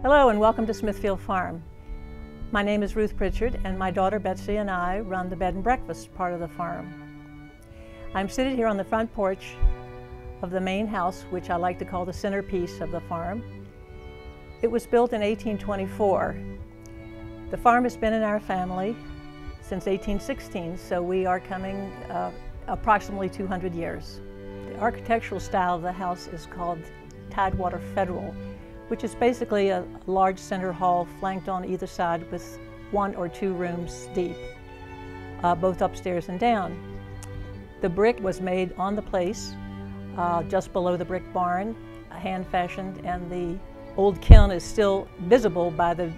Hello and welcome to Smithfield Farm. My name is Ruth Pritchard and my daughter Betsy and I run the bed and breakfast part of the farm. I'm seated here on the front porch of the main house, which I like to call the centerpiece of the farm. It was built in 1824. The farm has been in our family since 1816, so we are coming approximately 200 years. The architectural style of the house is called Tidewater Federal, which is basically a large center hall flanked on either side with 1 or 2 rooms deep, both upstairs and down. The brick was made on the place, just below the brick barn, hand-fashioned, and the old kiln is still visible by the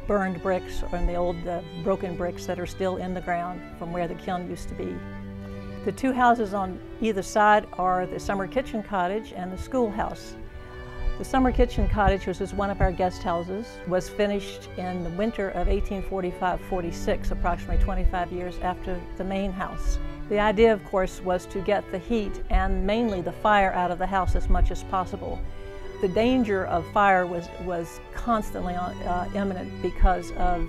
burned bricks and the old broken bricks that are still in the ground from where the kiln used to be. The 2 houses on either side are the summer kitchen cottage and the schoolhouse. The summer kitchen cottage, which is one of our guest houses, was finished in the winter of 1845-46, approximately 25 years after the main house. The idea, of course, was to get the heat and mainly the fire out of the house as much as possible. The danger of fire was constantly imminent because of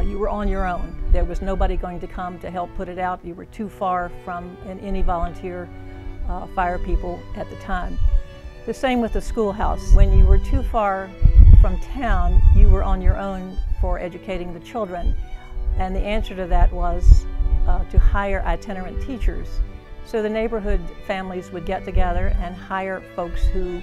you were on your own. There was nobody going to come to help put it out. You were too far from any volunteer fire people at the time. The same with the schoolhouse. When you were too far from town, you were on your own for educating the children. And the answer to that was to hire itinerant teachers. So the neighborhood families would get together and hire folks who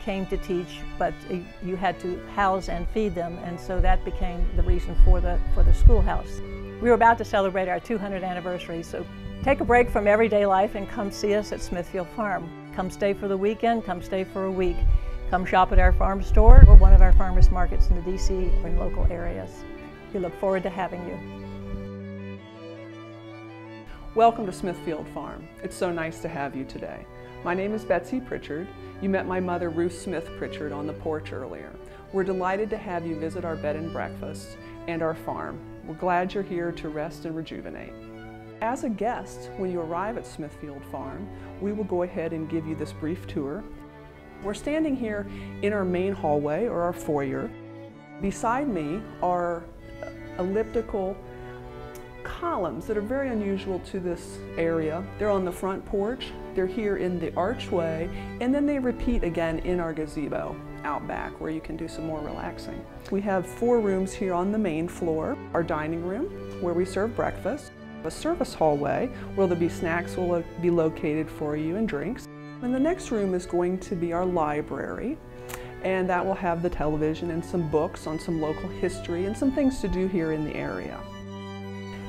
came to teach, but you had to house and feed them, and so that became the reason for the schoolhouse. We were about to celebrate our 200th anniversary, so take a break from everyday life and come see us at Smithfield Farm. Come stay for the weekend, come stay for a week. Come shop at our farm store or one of our farmers markets in the DC or in local areas. We look forward to having you. Welcome to Smithfield Farm. It's so nice to have you today. My name is Betsy Pritchard. You met my mother, Ruth Smith Pritchard, on the porch earlier. We're delighted to have you visit our bed and breakfast and our farm. We're glad you're here to rest and rejuvenate. As a guest, when you arrive at Smithfield Farm, we will go ahead and give you this brief tour. We're standing here in our main hallway, or our foyer. Beside me are elliptical columns that are very unusual to this area. They're on the front porch, they're here in the archway, and then they repeat again in our gazebo out back where you can do some more relaxing. We have 4 rooms here on the main floor. Our dining room, where we serve breakfast. A service hallway where there'll be snacks will be located for you and drinks. And the next room is going to be our library, and that will have the television and some books on some local history and some things to do here in the area.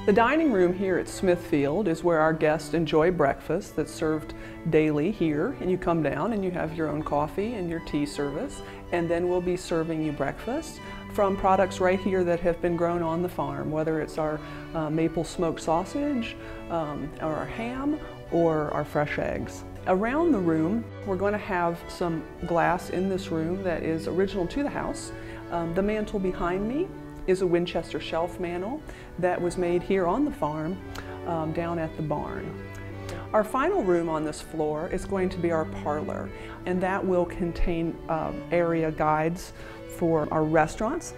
The dining room here at Smithfield is where our guests enjoy breakfast that's served daily here, and you come down and you have your own coffee and your tea service, and then we'll be serving you breakfast from products right here that have been grown on the farm, whether it's our maple smoked sausage, or our ham, or our fresh eggs. Around the room, we're going to have some glass in this room that is original to the house. The mantle behind me is a Winchester shelf mantle that was made here on the farm down at the barn. Our final room on this floor is going to be our parlor, and that will contain area guides for our restaurants.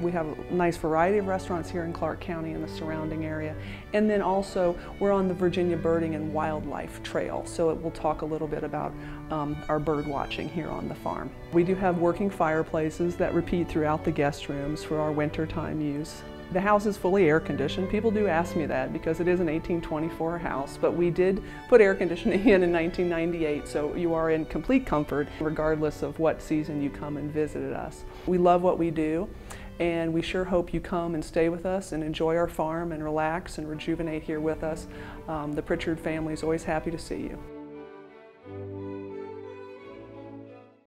We have a nice variety of restaurants here in Clark County and the surrounding area. And then also we're on the Virginia Birding and Wildlife Trail, so it will talk a little bit about our bird watching here on the farm. We do have working fireplaces that repeat throughout the guest rooms for our wintertime use. The house is fully air conditioned. People do ask me that because it is an 1824 house, but we did put air conditioning in 1998, so you are in complete comfort regardless of what season you come and visit us. We love what we do, and we sure hope you come and stay with us and enjoy our farm and relax and rejuvenate here with us. The Pritchard family is always happy to see you.